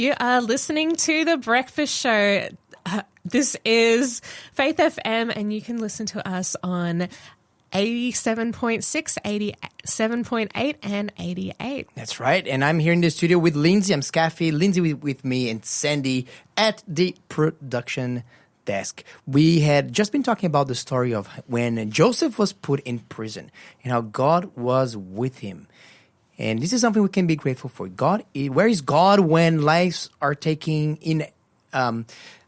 You are listening to The Breakfast Show. This is Faith FM, and you can listen to us on 87.6, 87.8, and 88. That's right. And I'm here in the studio with Lindsay. I'm Skafy. Lindsay with me and Sandy at the production desk. We had just been talking about the story of when Joseph was put in prison and how God was with him. And this is something we can be grateful for. God, where is God when lives are taking in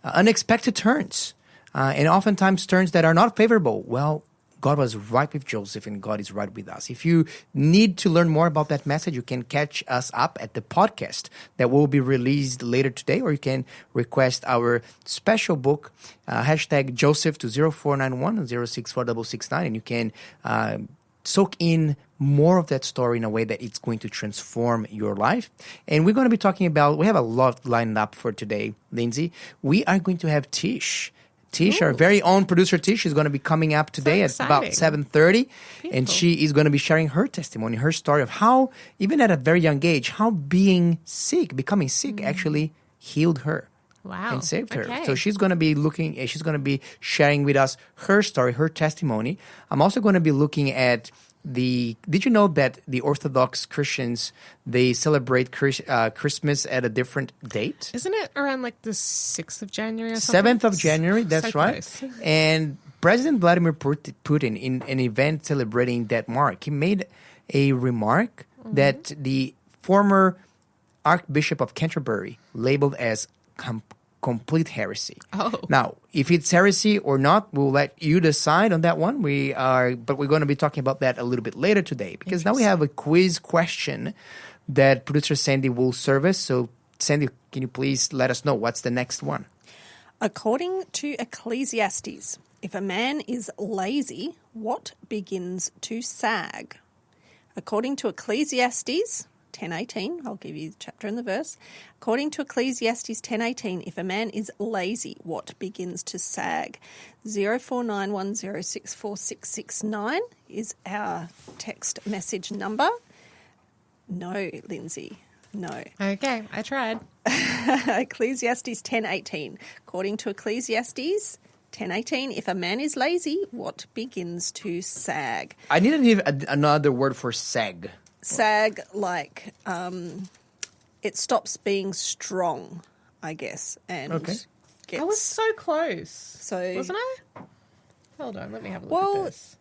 unexpected turns? And oftentimes turns that are not favorable. Well, God was right with Joseph and God is right with us. If you need to learn more about that message, you can catch us up at the podcast that will be released later today, or you can request our special book, hashtag Joseph to 0491 064669, and you can soak in more of that story in a way that it's going to transform your life. And we're going to be talking about, we have a lot lined up for today, Lindsay. We are going to have Tish. Tish, our very own producer Tish, is going to be coming up today at about 7:30. And she is going to be sharing her testimony, her story of how, even at a very young age, how becoming sick actually healed her. Wow. And saved her. So she's going to be sharing with us her story, her testimony. I'm also going to be looking at did you know that the Orthodox Christians, they celebrate Christmas at a different date? Isn't it around like the 6th of January or something? 7th of January, that's so right. Close. And President Vladimir Putin, in an event celebrating that mark, he made a remark that the former Archbishop of Canterbury labeled as complete heresy. Now, if it's heresy or not, we'll let you decide on that one. But we're going to be talking about that a little bit later today, because now we have a quiz question that producer Sandy will service. So, Sandy, can you please let us know what's the next one? According to Ecclesiastes, if a man is lazy, what begins to sag? According to Ecclesiastes 10:18, I'll give you the chapter and the verse. According to Ecclesiastes 10:18, if a man is lazy, what begins to sag? 0491064669 is our text message number. No, Lindsay, no. Okay, I tried. Ecclesiastes 10:18. According to Ecclesiastes 10:18, if a man is lazy, what begins to sag? I need to give another word for sag. Sag, like it stops being strong, I guess. And I was so close. So wasn't I? Hold on, let me have a look at this.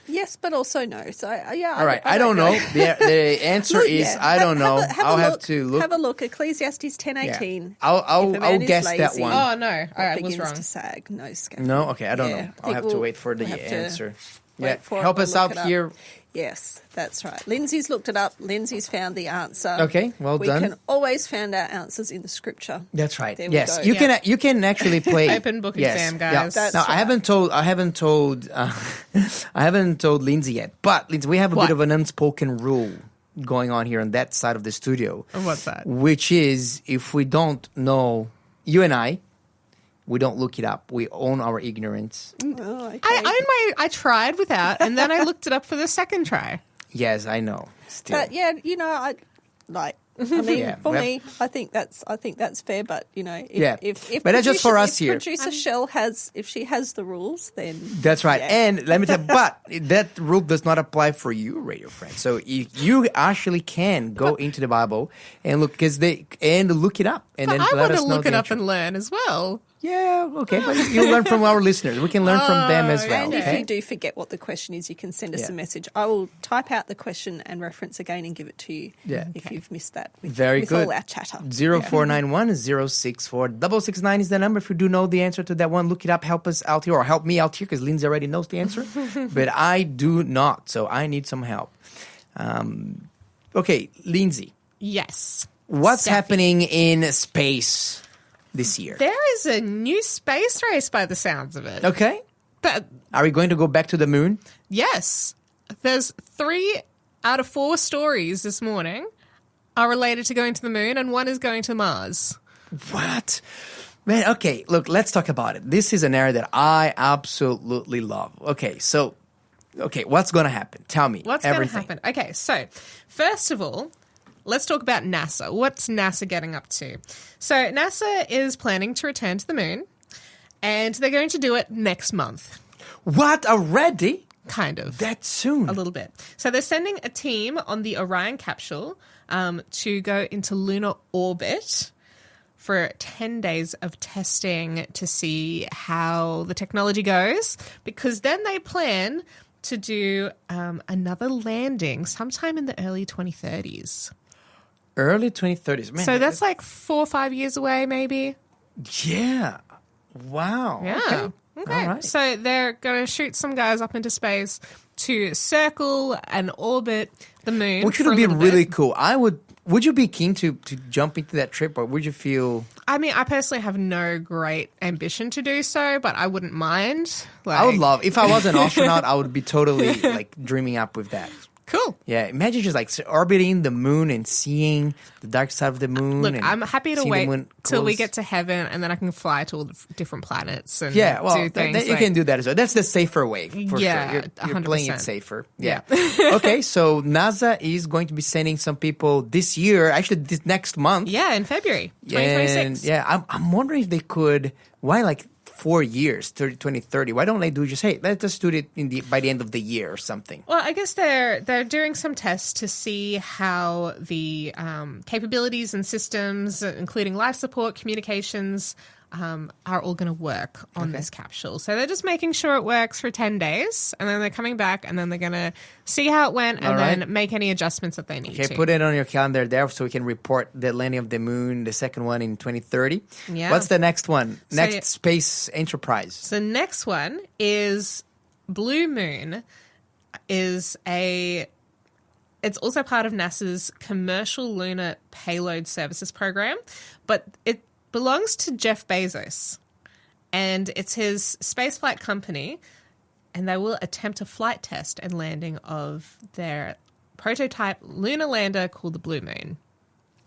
Yes, but also no. So yeah. All right, I don't know. The answer is I don't know. I'll have to look. Have a look. Ecclesiastes 10:18. Yeah. I'll guess lazy, that one. Oh no! All right, I was wrong. To sag. No, Skafy. No, okay, I don't know. I'll have to wait for the answer. Help us out here. Yes, that's right. Lindsay's looked it up. Lindsay's found the answer. Okay, well done. We can always find our ansers in the scripture. That's right. There yes, we go. you can actually play open book exam, guys. Yeah. Now, right. I haven't told Lindsay yet. But Lindsay, we have a bit of an unspoken rule going on here on that side of the studio. And what's that? Which is, if we don't know, you and I, we don't look it up. We own our ignorance. Oh, okay. I tried without, and then I looked it up for the second try. Yes, I know. Still. But yeah, for me, I think that's fair. But if but that's just for us here. Producer Shell if she has the rules, then that's right. Yeah. And let me tell you, but that rule does not apply for you, radio friends. So you actually can go into the Bible and look look it up, and then I let want us to know look it up and learn as well. Yeah, okay. But you learn from our listeners. We can learn from them as well. And okay? if you do forget what the question is, you can send us a message. I will type out the question and reference again and give it to you if you've missed that. Very with good. All our chatter. 0491 064669 is the number. If you do know the answer to that one, look it up. Help us out here, or help me out here, because Lindsay already knows the answer. But I do not, so I need some help. Okay, Lindsay. Yes. What's happening in space this year? There is a new space race by the sounds of it. Okay. But are we going to go back to the moon? Yes. There's 3 out of 4 stories this morning are related to going to the moon, and 1 is going to Mars. What? Man, okay, look, let's talk about it. This is an area that I absolutely love. Okay, what's going to happen? Tell me What's going to happen? Okay, so first of all, let's talk about NASA. What's NASA getting up to? So NASA is planning to return to the moon, and they're going to do it next month. What, already? Kind of. That soon? A little bit. So they're sending a team on the Orion capsule to go into lunar orbit for 10 days of testing to see how the technology goes, because then they plan to do another landing sometime in the early 2030s. Early 2030s. Man, So that's like 4 or 5 years away, maybe. Yeah. Wow. Yeah. Okay. All right. So they're going to shoot some guys up into space to circle and orbit the moon. Which for a would be little really bit. cool. Would you be keen to jump into that trip, or would you feel... I mean, I personally have no great ambition to do so, but I wouldn't mind. I would Like, love... If I was an astronaut, I would be totally like dreaming up with that. Cool. Yeah, imagine just like orbiting the moon and seeing the dark side of the moon. Look, and I'm happy to seeing the wait moon till we close. get to heaven, and then I can fly to all the different planets and Yeah, well, do things. you can do that as well. That's the safer way, for Yeah, sure. You're playing it 100%. safer. Yeah. Okay, so NASA is going to be sending some people this year, actually this next month. Yeah, in February And 2026. yeah, I'm wondering if they could, why like 4 years, 2030? Why don't they do just, hey, let's just do it by the end of the year or something? Well, I guess they're doing some tests to see how the capabilities and systems, including life support, communications, are all going to work on this capsule. So they're just making sure it works for 10 days, and then they're coming back, and then they're going to see how it went, and All right. then make any adjustments that they need Okay, to. put it on your calendar there so we can report the landing of the moon, the second one in 2030. Yeah. What's the next one? So- Next space enterprise. The next one is Blue Moon. It's also part of NASA's Commercial Lunar Payload Services program, but it belongs to Jeff Bezos, and it's his spaceflight company, and they will attempt a flight test and landing of their prototype lunar lander called the Blue Moon.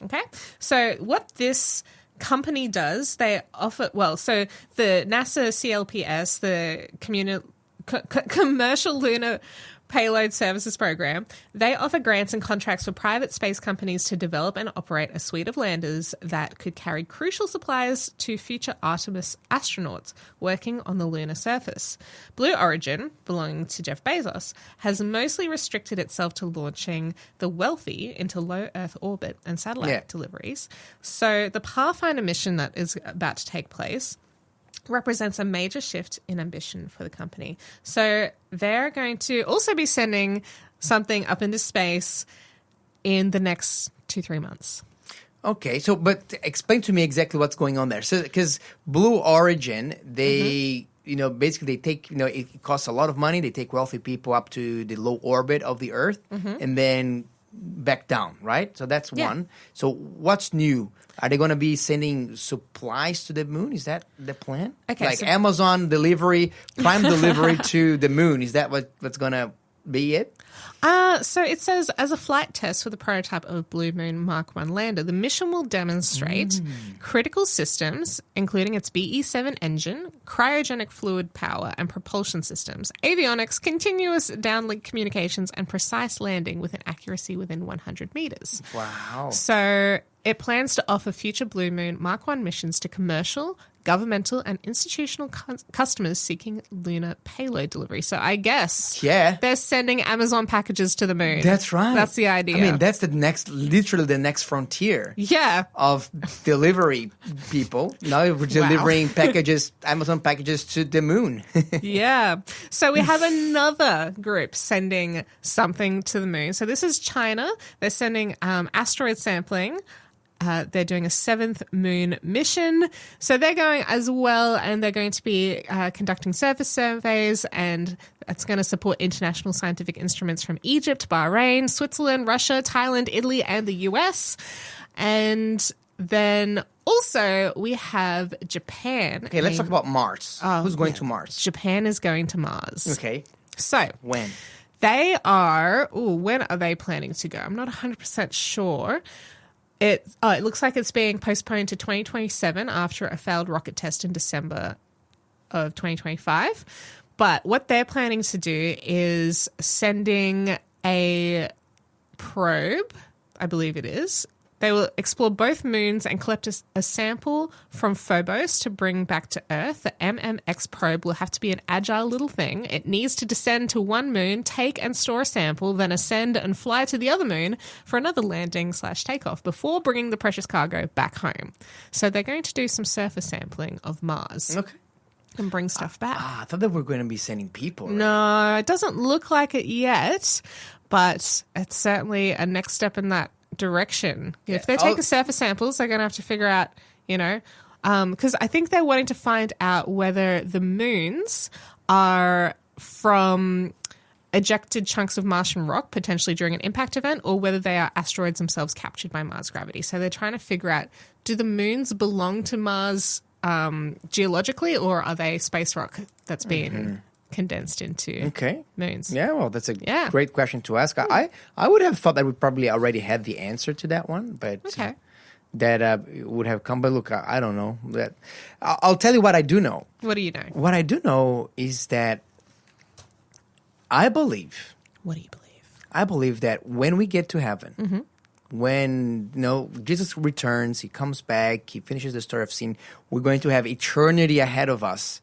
Okay? So what this company does, they offer, so the NASA CLPS, the Commercial Lunar Payload Services Program, they offer grants and contracts for private space companies to develop and operate a suite of landers that could carry crucial supplies to future Artemis astronauts working on the lunar surface. Blue Origin, belonging to Jeff Bezos, has mostly restricted itself to launching the wealthy into low Earth orbit and satellite deliveries. So the Pathfinder mission that is about to take place represents a major shift in ambition for the company. So they're going to also be sending something up into space in the next 2-3 months. Okay, so but explain to me exactly what's going on there. So because Blue Origin, they basically they take it costs a lot of money. They take wealthy people up to the low orbit of the Earth and then back down, right? So that's one. So what's new? Are they going to be sending supplies to the moon? Is that the plan? Okay, like so- Amazon delivery, Prime delivery to the moon. Is that what's going to be it? So it says, as a flight test for the prototype of Blue Moon Mark 1 lander, the mission will demonstrate critical systems, including its BE-7 engine, cryogenic fluid power and propulsion systems, avionics, continuous downlink communications, and precise landing with an accuracy within 100 meters. Wow. So it plans to offer future Blue Moon Mark 1 missions to commercial, governmental, and institutional customers seeking lunar payload delivery. So I guess they're sending Amazon packages to the moon. That's right. That's the idea. I mean, that's literally the next frontier. Yeah. Of delivery people. Now we're delivering packages, Amazon packages to the moon. Yeah. So we have another group sending something to the moon. So this is China. They're sending asteroid sampling. They're doing a 7th moon mission. So they're going as well, and they're going to be conducting surface surveys, and that's going to support international scientific instruments from Egypt, Bahrain, Switzerland, Russia, Thailand, Italy, and the US. And then also we have Japan. Okay, let's talk about Mars. Who's going to Mars? Japan is going to Mars. Okay. So When? they are, when are they planning to go? I'm not 100% sure. It looks like it's being postponed to 2027 after a failed rocket test in December of 2025. But what they're planning to do is sending a probe. I believe it is. They will explore both moons and collect a sample from Phobos to bring back to Earth. The MMX probe will have to be an agile little thing. It needs to descend to one moon, take and store a sample, then ascend and fly to the other moon for another landing/takeoff before bringing the precious cargo back home. So they're going to do some surface sampling of Mars. Okay. And bring stuff back. I thought that we were going to be sending people. Right? No, it doesn't look like it yet, but it's certainly a next step in that direction. Yeah. If they're taking surface samples, they're going to have to figure out, because I think they're wanting to find out whether the moons are from ejected chunks of Martian rock, potentially during an impact event, or whether they are asteroids themselves captured by Mars gravity. So they're trying to figure out, do the moons belong to Mars geologically, or are they space rock that's been condensed into moons? Yeah, well, that's a great question to ask. I would have thought that we probably already had the answer to that one, but that would have come. But look, I don't know. I'll tell you what I do know. What do you know? What I do know is that I believe. What do you believe? I believe that when we get to heaven, when Jesus returns, he comes back, he finishes the story of sin, we're going to have eternity ahead of us.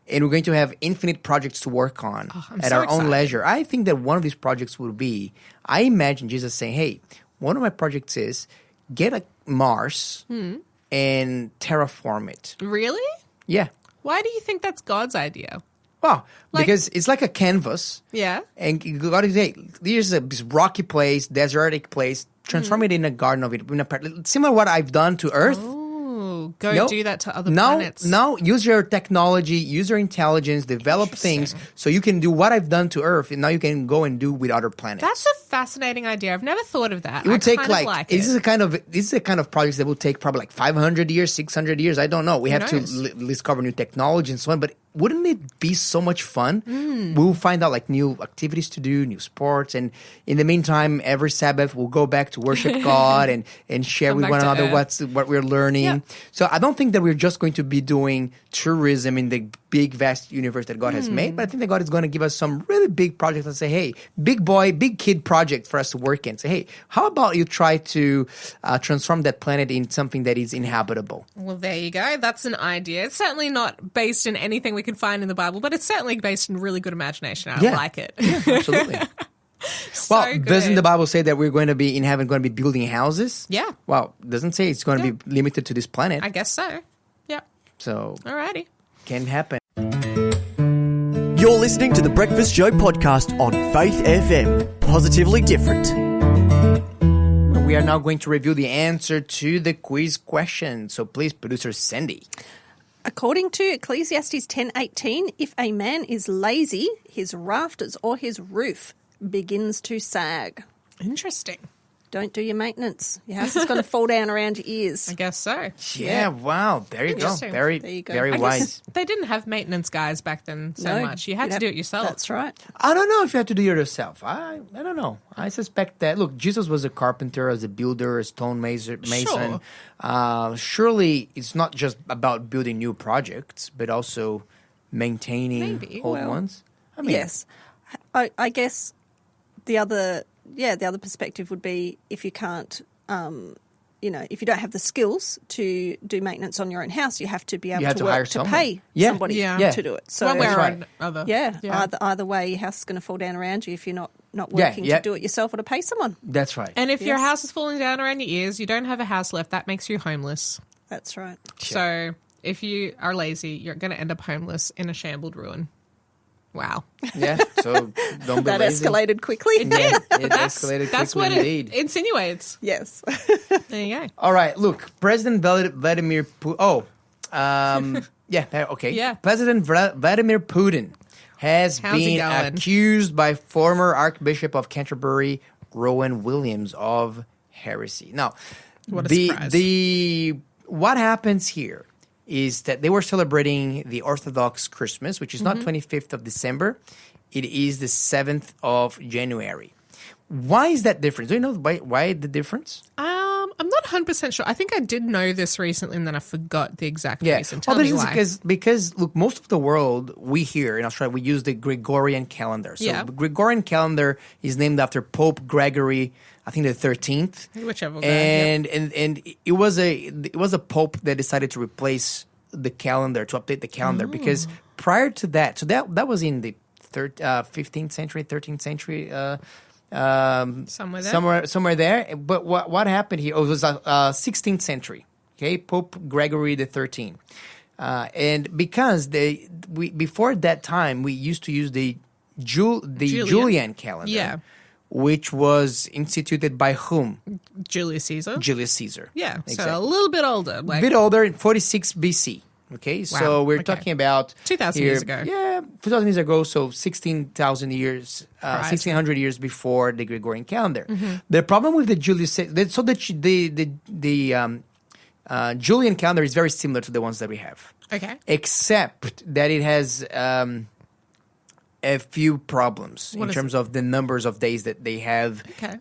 And we're going to have infinite projects to work on at our own leisure. I think that one of these projects would be, I imagine Jesus saying, hey, one of my projects is get a Mars and terraform it. Really? Yeah. Why do you think that's God's idea? Well, because it's like a canvas. Yeah. And God is, hey, here's this rocky place, desertic place, transform it in a garden of it. Similar to what I've done to Earth. Go do that to other planets. No, use your technology, use your intelligence, develop things so you can do what I've done to Earth, and now you can go and do with other planets. That's a fascinating idea. I've never thought of that. It would take this is a kind of projects that will take probably like 500 years, 600 years. I don't know. We have to discover new technology and so on, but wouldn't it be so much fun? We'll find out like new activities to do, new sports, and in the meantime, every Sabbath we'll go back to worship God and share with one another what we're learning. Yeah. So I don't think that we're just going to be doing tourism in the big, vast universe that God has made, but I think that God is going to give us some really big projects and say, hey, big boy, big kid project for us to work in. Say, hey, how about you try to transform that planet in something that is inhabitable? Well, there you go. That's an idea. It's certainly not based in anything we can find in the Bible, but it's certainly based in really good imagination. I like it. Yeah, absolutely. Well, doesn't the Bible say that we're going to be in heaven, going to be building houses? Yeah. Well, it doesn't say it's going to be limited to this planet. I guess so. Yeah. So, alrighty. Can happen. You're listening to the Breakfast Show podcast on Faith FM. Positively different. We are now going to review the answer to the quiz question. So please, producer Sandy. According to Ecclesiastes 10:18, if a man is lazy, his rafters or his roof begins to sag. Interesting. Don't do your maintenance. Your house is going to fall down around your ears. I guess so. Yeah, wow. There you go. Very wise. They didn't have maintenance guys back then so much. You had to do it yourself. That's right. I don't know if you have to do it yourself. I don't know. I suspect that. Look, Jesus was a carpenter, as a builder, a stonemason. Sure. Surely it's not just about building new projects, but also maintaining old ones. I mean, yes. I guess the other perspective would be if you can't, if you don't have the skills to do maintenance on your own house, you have to be able to work to pay somebody to do it. So one way or another. Either way, your house is going to fall down around you if you're not working to do it yourself or to pay someone. That's right. And if your house is falling down around your ears, you don't have a house left, that makes you homeless. That's right. So if you are lazy, you're going to end up homeless in a shambled ruin. Wow. Yeah, so don't be that lazy. Escalated quickly. It did. It escalated That's quickly what indeed. it insinuates. Yes. There you go. All right, look, President Vladimir Putin. President Vladimir Putin has been accused by former Archbishop of Canterbury, Rowan Williams, of heresy. Now, what a surprise. What happens here is that they were celebrating the Orthodox Christmas, which is not 25th of December. It is the 7th of January. Why is that different? Do you know why the difference? I'm not 100% sure. I think I did know this recently and then I forgot the exact Yeah. reason. Tell me why. Because look, most of the world we here in Australia we use the Gregorian calendar. So Yeah. the Gregorian calendar is named after Pope Gregory, I think the 13th. Whichever guy, And it was a pope that decided to replace the calendar, to update the calendar, because prior to that, so that was in the 15th century, 13th century, somewhere there. But what happened here? Oh, it was 16th century. Okay, Pope Gregory the 13th, and because before that time we used to use the Julian calendar, Yeah. which was instituted by whom? Julius Caesar. Julius Caesar. Yeah, Exactly. so a little bit older. A Like, bit older, 46 BC. Okay, so we're okay. talking about 2,000 here- years ago. Yeah, 2,000 years ago, so 16,000 years, 1,600 years before the Gregorian calendar. Mm-hmm. The problem with the Julius, so the Julian calendar is very similar to the ones that we have, okay. except that it has a few problems What in is terms of the numbers of days that they have, Okay.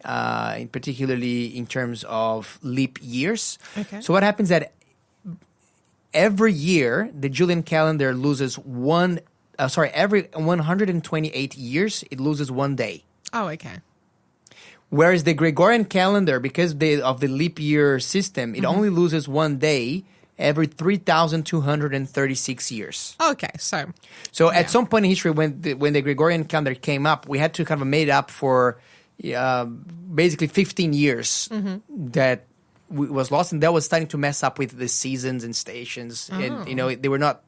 particularly in terms of leap years. Okay. So what happens that every year the Julian calendar loses every 128 years it loses one day. Oh, okay. Whereas the Gregorian calendar, because of the leap year system, it only loses one day every 3,236 years. Okay, So at some point in history, when the Gregorian calendar came up, we had to kind of made up for basically 15 years that was lost, and that was starting to mess up with the seasons and stations, and they were not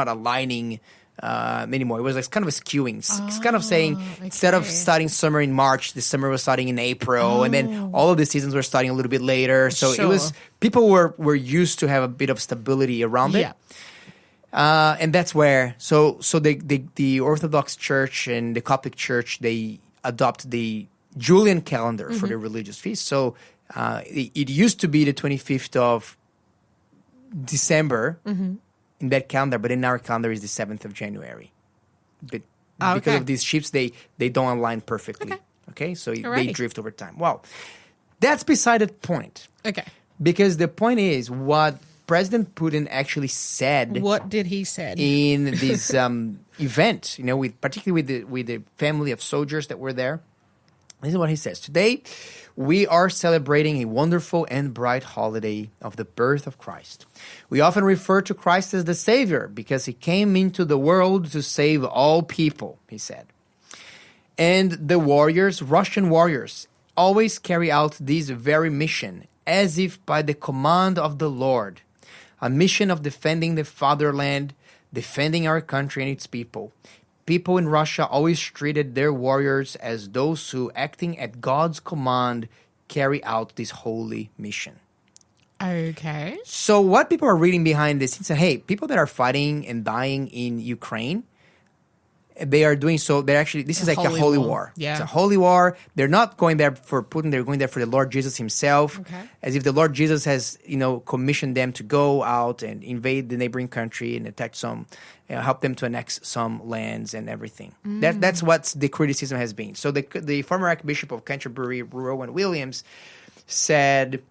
aligning anymore. It was like kind of a skewing. It's kind of saying instead of okay. starting summer in March, the summer was starting in April, and then all of the seasons were starting a little bit later. So it was Sure. people were used to have a bit of stability around it. Yeah. And that's where the Orthodox Church and the Coptic Church, they adopt the Julian calendar for the religious feast. So it used to be the 25th of December in that calendar, but in our calendar is the 7th of January. But because okay. of these shifts, they don't align perfectly. Okay, so they Alrighty. drift over time. Well, that's beside the point. Okay. Because the point is what President Putin actually said What did he say? in this event, particularly with the family of soldiers that were there. This is what he says. Today, we are celebrating a wonderful and bright holiday of the birth of Christ. We often refer to Christ as the Savior because he came into the world to save all people, he said. And the Russian warriors, always carry out this very mission as if by the command of the Lord. A mission of defending the fatherland, defending our country and its people. People in Russia always treated their warriors as those who, acting at God's command, carry out this holy mission. Okay. So what people are reading behind this is, hey, people that are fighting and dying in Ukraine, they are doing so. They're actually, this is like a holy war. Yeah. It's a holy war. They're not going there for Putin. They're going there for the Lord Jesus himself. Okay. As if the Lord Jesus has, commissioned them to go out and invade the neighboring country and attack help them to annex some lands and everything. That's what the criticism has been. So the former Archbishop of Canterbury, Rowan Williams, said,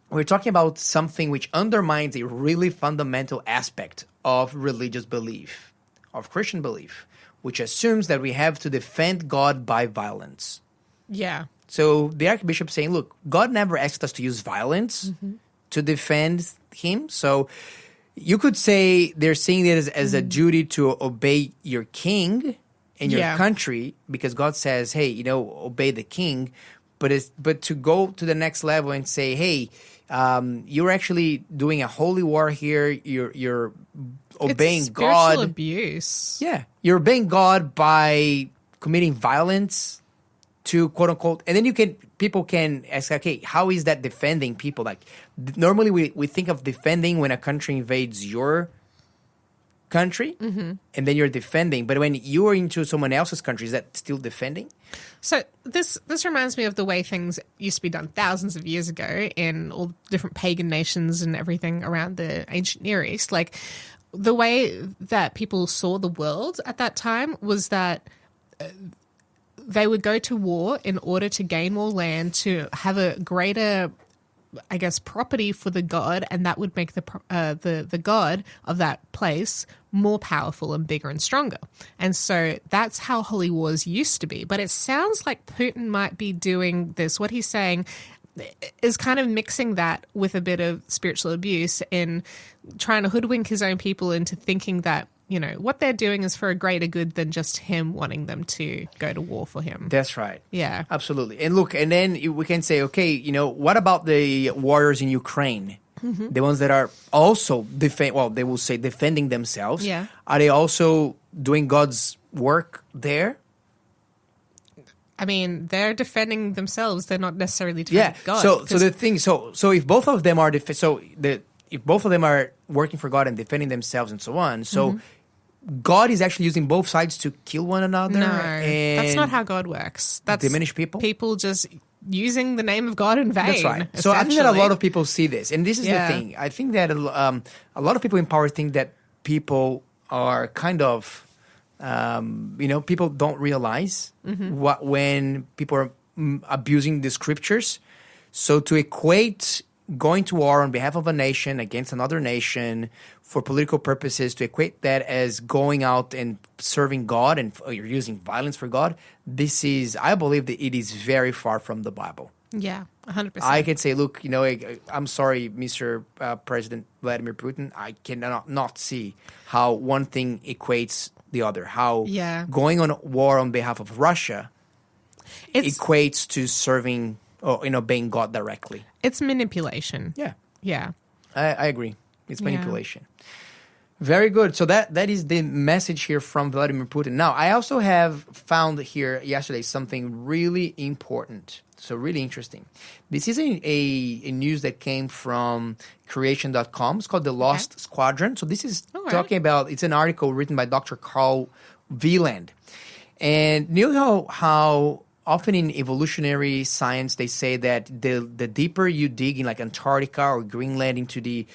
we're talking about something which undermines a really fundamental aspect of religious belief, of Christian belief, which assumes that we have to defend God by violence. Yeah. So the Archbishop saying, look, God never asked us to use violence to defend him. So you could say they're seeing it as a duty to obey your king and your country, because God says, hey, obey the king. But to go to the next level and say, hey, you're actually doing a holy war here. You're obeying it's God. spiritual abuse. Yeah, you're obeying God by committing violence to quote unquote, and then people can ask, okay, how is that defending people? Like normally we think of defending when a country invades your country, and then you're defending. But when you are into someone else's country, is that still defending? So this reminds me of the way things used to be done thousands of years ago in all different pagan nations and everything around the ancient Near East. Like the way that people saw the world at that time was that they would go to war in order to gain more land, to have a greater I guess, property for the god, and that would make the god of that place more powerful and bigger and stronger. And so that's how holy wars used to be. But it sounds like Putin might be doing this. What he's saying is kind of mixing that with a bit of spiritual abuse in trying to hoodwink his own people into thinking that, you know, what they're doing is for a greater good than just him wanting them to go to war for him. That's right. Yeah. Absolutely. And look, and then we can say, okay, you know, what about the warriors in Ukraine? The ones that are also they will say defending themselves. Yeah. Are they also doing God's work there? I mean, they're defending themselves. They're not necessarily defending God. So the thing, so if both of them are if both of them are working for God and defending themselves and so on, so God is actually using both sides to kill one another. No, and that's not how God works. That's diminish people. People just using the name of God in vain. That's right. So I think that a lot essentially. of people see this, and this is Yeah. the thing. I think that a lot of people in power think that people are kind of, people don't realize what when people are abusing the scriptures. So to equate going to war on behalf of a nation against another nation for political purposes, to equate that as going out and serving God and you're using violence for God, I believe that it is very far from the Bible. Yeah, 100%. I can say, look, I'm sorry, Mr. President Vladimir Putin, I cannot not see how one thing equates the other. How going on war on behalf of Russia equates to serving or obeying God directly. It's manipulation. Yeah. Yeah. I agree. It's manipulation. Very good. So that is the message here from Vladimir Putin. Now, I also have found here yesterday something really important. So really interesting. This is a news that came from creation.com. It's called The Lost Squadron. So this is talking about, it's an article written by Dr. Carl Wieland. And you know how often in evolutionary science, they say that the deeper you dig in like Antarctica or Greenland into the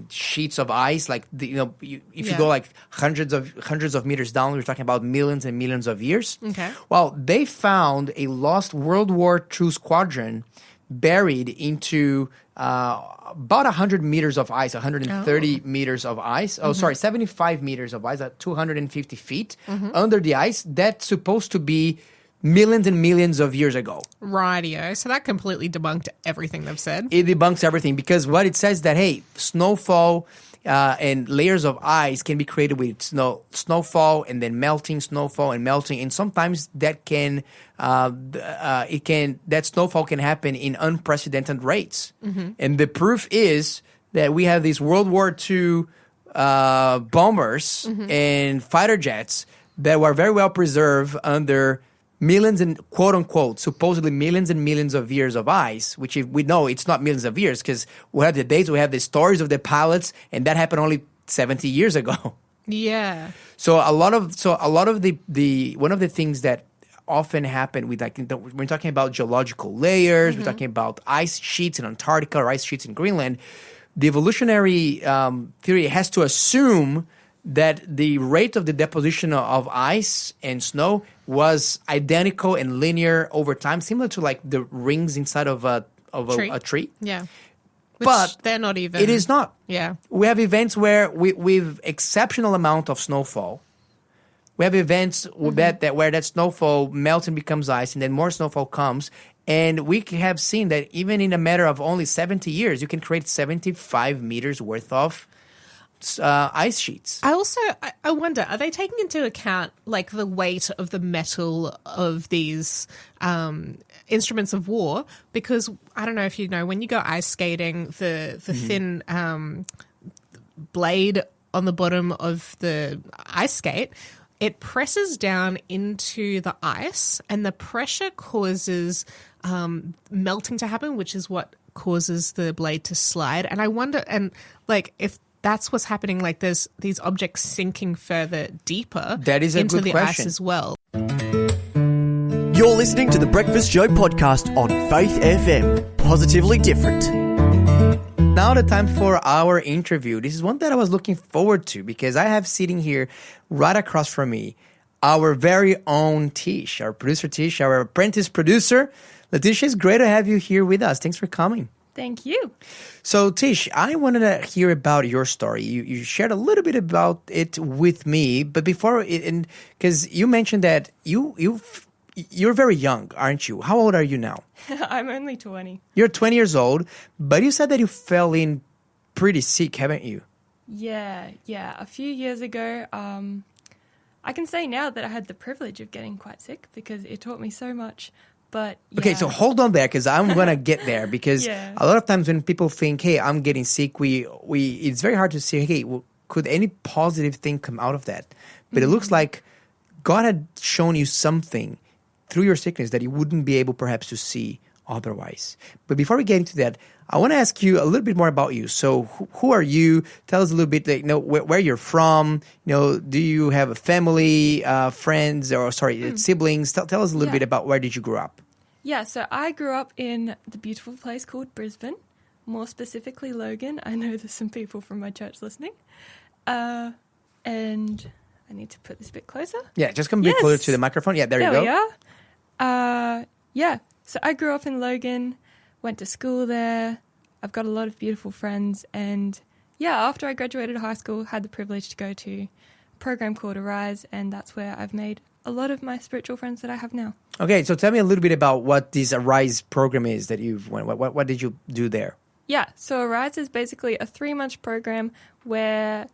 sheets of ice, like if you go like hundreds of meters down, we're talking about millions and millions of years. Okay. Well, they found a lost World War II squadron buried into about 100 meters of ice, 130 meters of ice. 75 meters of ice, at 250 feet under the ice. That's supposed to be millions and millions of years ago. Rightio. So that completely debunked everything they've said. It debunks everything because what it says that, hey, snowfall and layers of ice can be created with snowfall and then melting, snowfall and melting. And sometimes that that snowfall can happen in unprecedented rates. And the proof is that we have these World War II bombers and fighter jets that were very well preserved under millions and quote unquote supposedly millions and millions of years of ice, which we know it's not millions of years because we have the stories of the pilots, and that happened only 70 years ago. Yeah. So a lot of the one of the things that often happen with we're talking about geological layers, we're talking about ice sheets in Antarctica or ice sheets in Greenland. The evolutionary theory has to assume that the rate of the deposition of ice and snow was identical and linear over time, similar to like the rings inside of a tree. Yeah. But they're not even. It is not. Yeah. We have events where with exceptional amount of snowfall, we have events where that snowfall melts and becomes ice, and then more snowfall comes. And we have seen that even in a matter of only 70 years, you can create 75 meters worth of ice sheets. I wonder, are they taking into account like the weight of the metal of these instruments of war? Because I don't know if you know, when you go ice skating, the thin blade on the bottom of the ice skate, it presses down into the ice, and the pressure causes melting to happen, which is what causes the blade to slide. And I wonder, if that's what's happening, like there's these objects sinking further deeper that is into the question. ice as well. You're listening to the Breakfast Show podcast on Faith FM. Positively different. Now the time for our interview. This is one that I was looking forward to because I have sitting here right across from me our very own Tish, our producer Tish, our apprentice producer. Letitia, it's great to have you here with us. Thanks for coming. Thank you. So, Tish, I wanted to hear about your story. You shared a little bit about it with me, but before it, because you mentioned that you're very young, aren't you? How old are you now? I'm only 20. You're 20 years old, but you said that you fell in pretty sick, haven't you? Yeah. A few years ago, I can say now that I had the privilege of getting quite sick because it taught me so much. But yeah. Okay, so hold on there because I'm gonna get there because Yeah. a lot of times when people think, "Hey, I'm getting sick," we it's very hard to say, "Hey, could any positive thing come out of that?" But it looks like God had shown you something through your sickness that you wouldn't be able perhaps to see otherwise. But before we get into that, I want to ask you a little bit more about you. So who are you? Tell us a little bit, like, where you're from. Do you have a family, friends, or siblings? Tell us a little Yeah. bit about where did you grow up? Yeah, so I grew up in the beautiful place called Brisbane, more specifically Logan. I know there's some people from my church listening. And I need to put this a bit closer. Yeah, just come a bit closer to the microphone. Yeah, there you go. we are. Yeah, so I grew up in Logan, went to school there. I've got a lot of beautiful friends. And yeah, after I graduated high school, had the privilege to go to a program called Arise, and that's where I've made a lot of my spiritual friends that I have now. Okay, so tell me a little bit about what this Arise program is that you've went. What did you do there? Yeah, so Arise is basically a 3-month program where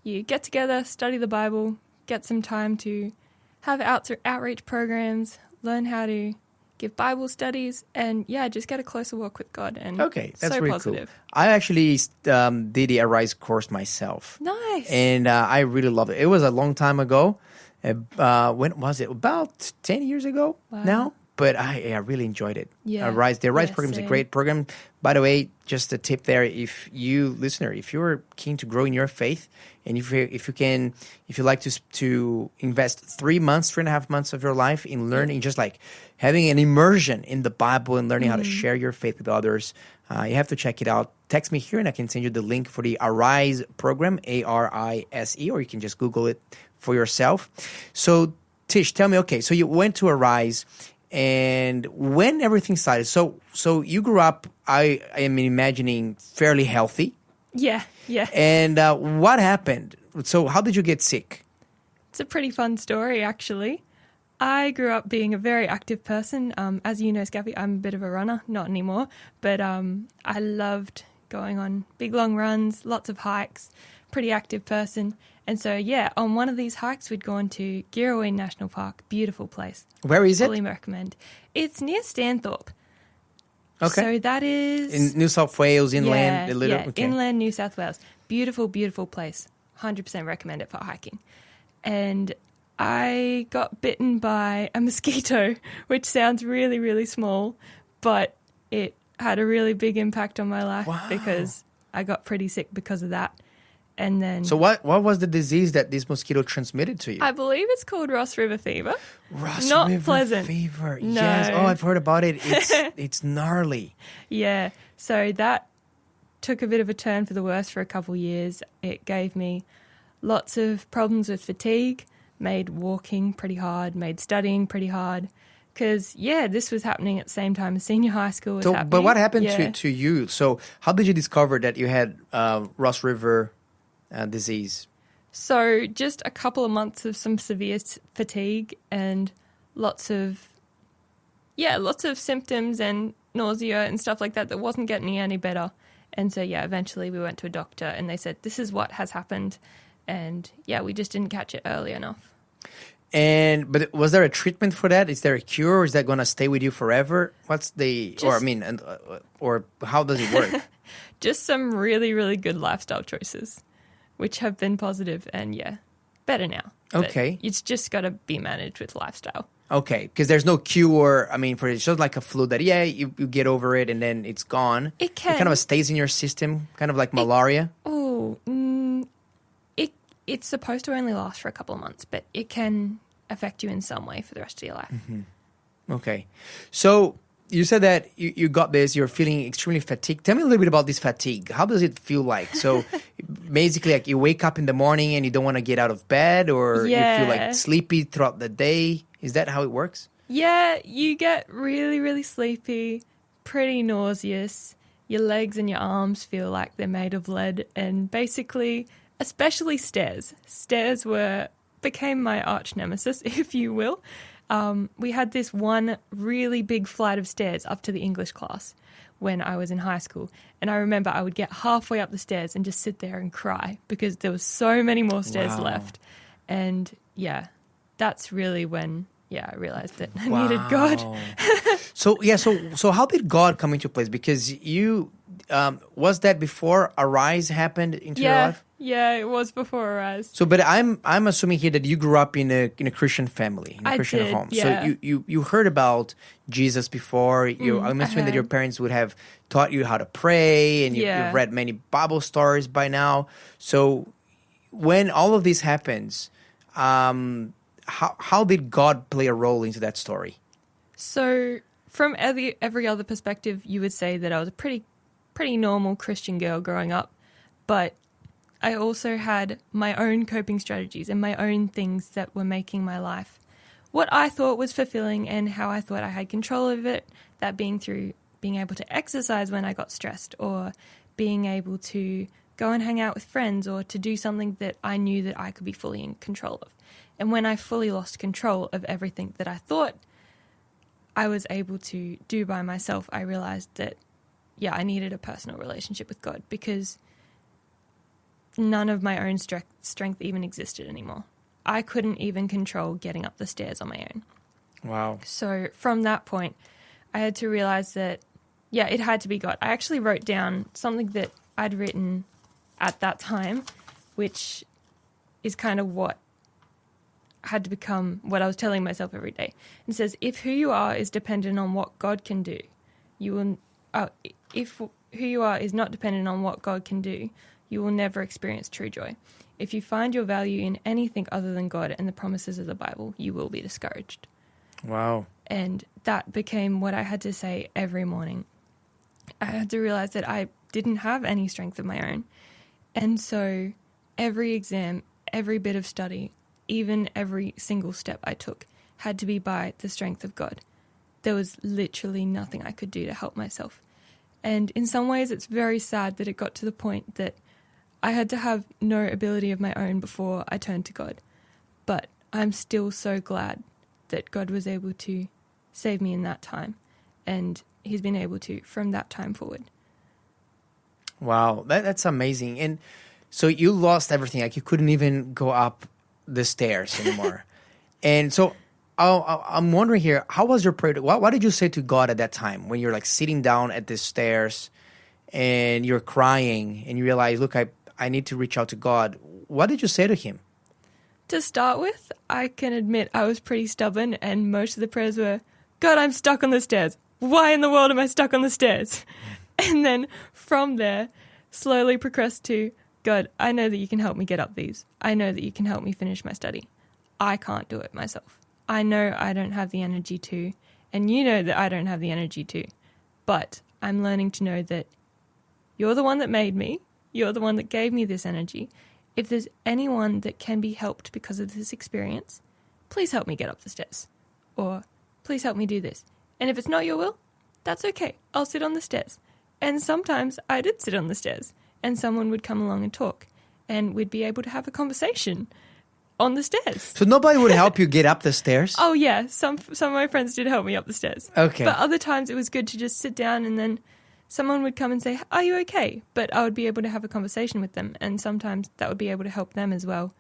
you get together, study the Bible, get some time to have outreach programs, learn how to give Bible studies, and yeah, just get a closer walk with God. And Okay, that's so really positive. cool. I actually did the Arise course myself. Nice. And I really love it. It was a long time ago. When was it? About 10 years ago now. But I really enjoyed it. Yeah. The Arise Yeah, program is a same. great program. By the way, just a tip there: if you're keen to grow in your faith, and if you like to invest 3 months, 3.5 months of your life in learning, just like having an immersion in the Bible and learning how to share your faith with others, you have to check it out. Text me here, and I can send you the link for the Arise program, ARISE, or you can just Google it for yourself. So, Tish, tell me, okay, so you went to Arise, and when everything started, so you grew up, I am imagining, fairly healthy. Yeah. And what happened? So how did you get sick? It's a pretty fun story, actually. I grew up being a very active person. As you know, Skafy, I'm a bit of a runner, not anymore, but I loved going on big, long runs, lots of hikes, pretty active person. And so, yeah, on one of these hikes, we'd gone to Girraween National Park. Beautiful place. Where is it? Fully recommend. It's near Stanthorpe. Okay. So that is... In New South Wales, inland? Okay. Inland New South Wales. Beautiful, beautiful place. 100% recommend it for hiking. And I got bitten by a mosquito, which sounds really, really small, but it had a really big impact on my life because I got pretty sick because of that. And then, So what was the disease that this mosquito transmitted to you? I believe it's called Ross River fever. Ross not River pleasant. fever. No. Yes. Oh, I've heard about it. It's gnarly. Yeah. So that took a bit of a turn for the worse for a couple of years. It gave me lots of problems with fatigue, made walking pretty hard, made studying pretty hard. Because, yeah, this was happening at the same time as senior high school was happening. But what happened Yeah. to you? So how did you discover that you had Ross River disease? So just a couple of months of some severe fatigue and lots of symptoms and nausea and stuff like that wasn't getting any better. And so, yeah, eventually we went to a doctor and they said, this is what has happened. And, yeah, we just didn't catch it early enough. But was there a treatment for that? Is there a cure? Or is that going to stay with you forever? Or how does it work? Just some really, really good lifestyle choices, which have been positive and, yeah, better now. But Okay. it's just got to be managed with lifestyle. Okay, because there's no cure. I mean, for it's just like a flu that you get over it and then it's gone. It can. kind of stays in your system, kind of like malaria. It's supposed to only last for a couple of months, but it can affect you in some way for the rest of your life. Okay, so you said that you got this. You're feeling extremely fatigued. Tell me a little bit about this fatigue. How does it feel like? So basically, like you wake up in the morning and you don't want to get out of bed, or you feel like sleepy throughout the day. Is that how it works? Yeah, you get really, really sleepy, pretty nauseous, your legs and your arms feel like they're made of lead, and basically, especially stairs. Stairs became my arch nemesis, if you will. We had this one really big flight of stairs up to the English class when I was in high school. And I remember I would get halfway up the stairs and just sit there and cry because there was so many more stairs left. And yeah, that's really when, I realized that I needed God. So how did God come into place? Because you, was that before Arise happened into your life? Yeah, it was before Arise. So, but I'm assuming here that you grew up in a Christian family, in a Christian did, home. yeah. So you heard about Jesus before. I'm assuming that your parents would have taught you how to pray, and you've read many Bible stories by now. So, when all of this happens, how did God play a role into that story? So, from every other perspective, you would say that I was a pretty normal Christian girl growing up, but I also had my own coping strategies and my own things that were making my life what I thought was fulfilling and how I thought I had control of it, that being through being able to exercise when I got stressed, or being able to go and hang out with friends, or to do something that I knew that I could be fully in control of. And when I fully lost control of everything that I thought I was able to do by myself, I realized that, I needed a personal relationship with God, because none of my own strength even existed anymore. I couldn't even control getting up the stairs on my own. Wow. So from that point, I had to realize that, it had to be God. I actually wrote down something that I'd written at that time, which is kind of what had to become what I was telling myself every day. It says, if who you are is dependent on what God can do, if who you are is not dependent on what God can do, you will never experience true joy. If you find your value in anything other than God and the promises of the Bible, you will be discouraged. Wow. And that became what I had to say every morning. I had to realize that I didn't have any strength of my own. And so every exam, every bit of study, even every single step I took had to be by the strength of God. There was literally nothing I could do to help myself. And in some ways, it's very sad that it got to the point that I had to have no ability of my own before I turned to God. But I'm still so glad that God was able to save me in that time. And he's been able to from that time forward. Wow, that's amazing. And so you lost everything. Like, you couldn't even go up the stairs anymore. And so I'm wondering here, how was your prayer? What did you say to God at that time when you're like sitting down at the stairs and you're crying and you realize, look, I need to reach out to God? What did you say to him? To start with, I can admit I was pretty stubborn, and most of the prayers were, God, I'm stuck on the stairs. Why in the world am I stuck on the stairs? And then from there, slowly progressed to, God, I know that you can help me get up these. I know that you can help me finish my study. I can't do it myself. I know I don't have the energy to, and you know that I don't have the energy to. But I'm learning to know that you're the one that made me. You're the one that gave me this energy. If there's anyone that can be helped because of this experience, please help me get up the stairs. Or please help me do this. And if it's not your will, that's okay. I'll sit on the stairs. And sometimes I did sit on the stairs, and someone would come along and talk, and we'd be able to have a conversation on the stairs. So nobody would help you get up the stairs? Oh, yeah. Some of my friends did help me up the stairs. Okay. But other times it was good to just sit down, and then someone would come and say, are you okay? But I would be able to have a conversation with them, and sometimes that would be able to help them as well.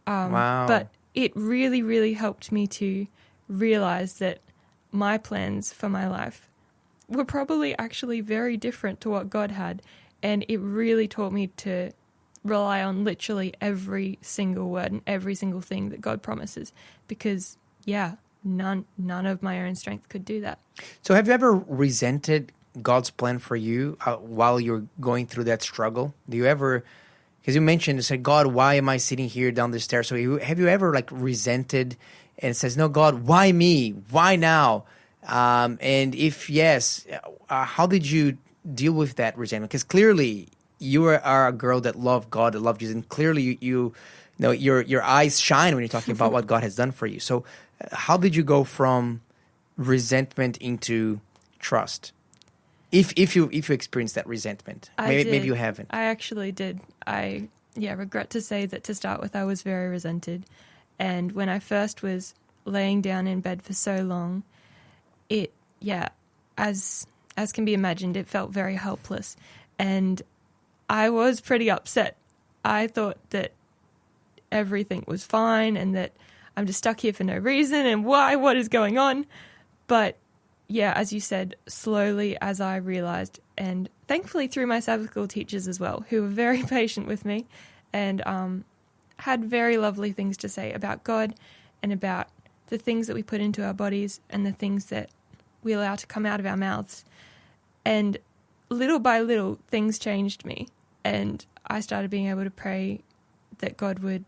Wow. But it really, really helped me to realize that my plans for my life were probably actually very different to what God had, and it really taught me to rely on literally every single word and every single thing that God promises, because, none of my own strength could do that. So have you ever resented God's plan for you while you're going through that struggle? Do you ever, because you mentioned, you said, God, why am I sitting here down the stairs? So have you ever like resented and says, no, God, why me? Why now? And if yes, how did you deal with that resentment? Because clearly you are a girl that loved God, that loved Jesus, and clearly you know your eyes shine when you're talking about what God has done for you. So how did you go from resentment into trust? If you experience that resentment, maybe you haven't. I actually did. I regret to say that to start with, I was very resented. And when I first was laying down in bed for so long, as can be imagined, it felt very helpless. And I was pretty upset. I thought that everything was fine and that I'm just stuck here for no reason and what is going on? But yeah, as you said, slowly as I realised, and thankfully through my Sabbath school teachers as well, who were very patient with me and had very lovely things to say about God and about the things that we put into our bodies and the things that we allow to come out of our mouths. And little by little, things changed me. And I started being able to pray that God would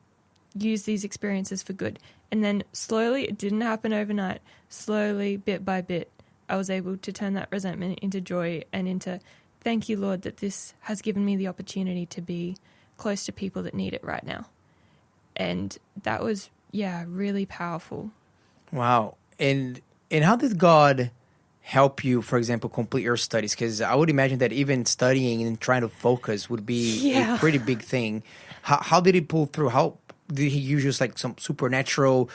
use these experiences for good. And then slowly, it didn't happen overnight, slowly, bit by bit, I was able to turn that resentment into joy and into, thank you, Lord, that this has given me the opportunity to be close to people that need it right now. And that was, really powerful. Wow. And how did God help you, for example, complete your studies? Because I would imagine that even studying and trying to focus would be a pretty big thing. How did he pull through? How did he use just like some supernatural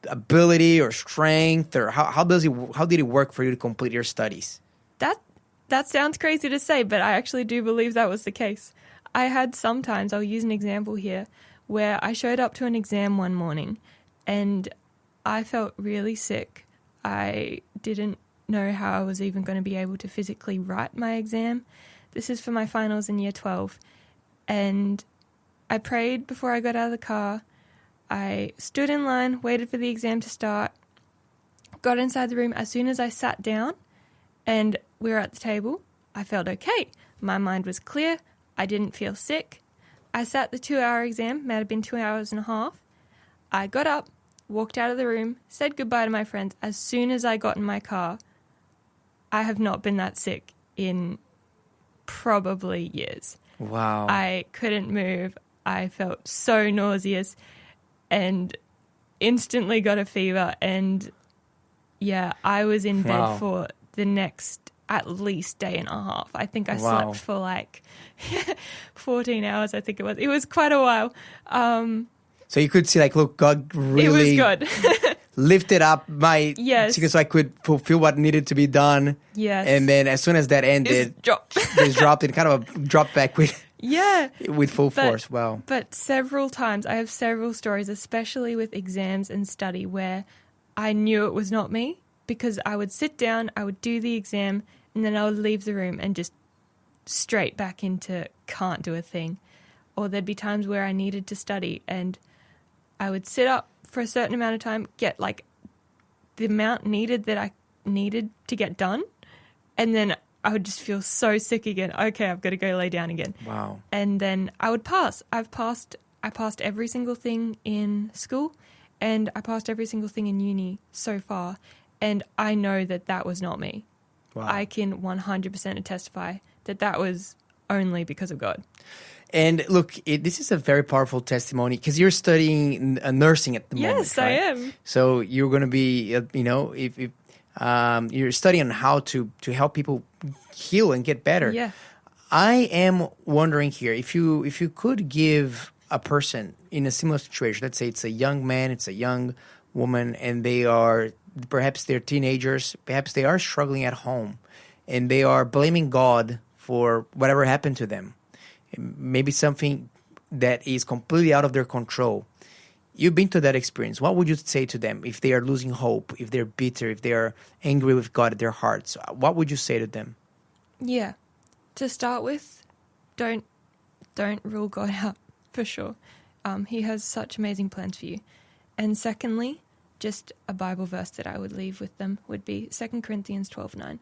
ability or strength, or how did it work for you to complete your studies? That sounds crazy to say, but I actually do believe that was the case. I had sometimes, I'll use an example here, where I showed up to an exam one morning and I felt really sick. I didn't know how I was even going to be able to physically write my exam. This is for my finals in year 12. And I prayed before I got out of the car. I stood in line, waited for the exam to start, got inside the room. As soon as I sat down and we were at the table, I felt okay. My mind was clear. I didn't feel sick. I sat the 2-hour exam, might have been 2 hours and a half. I got up, walked out of the room, said goodbye to my friends. As soon as I got in my car, I have not been that sick in probably years. Wow. I couldn't move. I felt so nauseous and instantly got a fever. And I was in bed for the next at least day and a half. I think I slept for like 14 hours, I think it was. It was quite a while. So you could see, like, look, God really it was good. lifted up my so I could fulfill what needed to be done. Yes. And then as soon as that ended, it dropped it, kind of dropped back with full force. Wow. But several times, I have several stories, especially with exams and study, where I knew it was not me, because I would sit down, I would do the exam, and then I would leave the room and just straight back into can't do a thing. Or there'd be times where I needed to study and I would sit up for a certain amount of time, get like the amount needed that I needed to get done, and then I would just feel so sick again. Okay, I've got to go lay down again. Wow. And then I would pass. I passed every single thing in school, and I passed every single thing in uni so far, and I know that was not me. Wow. I can 100% testify that was only because of God. And look, this is a very powerful testimony, because you're studying nursing at the moment. Yes, right? I am. So you're going to be, if you're studying on how to help people heal and get better. Yeah. I am wondering here, if you could give a person in a similar situation, let's say it's a young man, it's a young woman, and perhaps they're teenagers, perhaps they are struggling at home, and they are blaming God for whatever happened to them. Maybe something that is completely out of their control. You've been to that experience. What would you say to them if they are losing hope, if they're bitter, if they are angry with God at their hearts? What would you say to them? Yeah. To start with, don't rule God out, for sure. He has such amazing plans for you. And secondly, just a Bible verse that I would leave with them would be 2 Corinthians 12:9.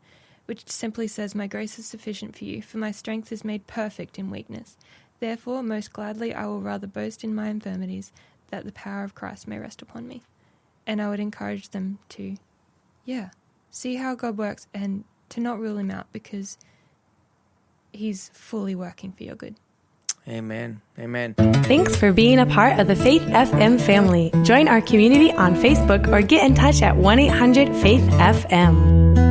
Which simply says, "My grace is sufficient for you, for my strength is made perfect in weakness. Therefore, most gladly I will rather boast in my infirmities, that the power of Christ may rest upon me." And I would encourage them to, see how God works and to not rule him out, because he's fully working for your good. Amen. Amen. Thanks for being a part of the Faith FM family. Join our community on Facebook or get in touch at 1-800-FAITH-FM.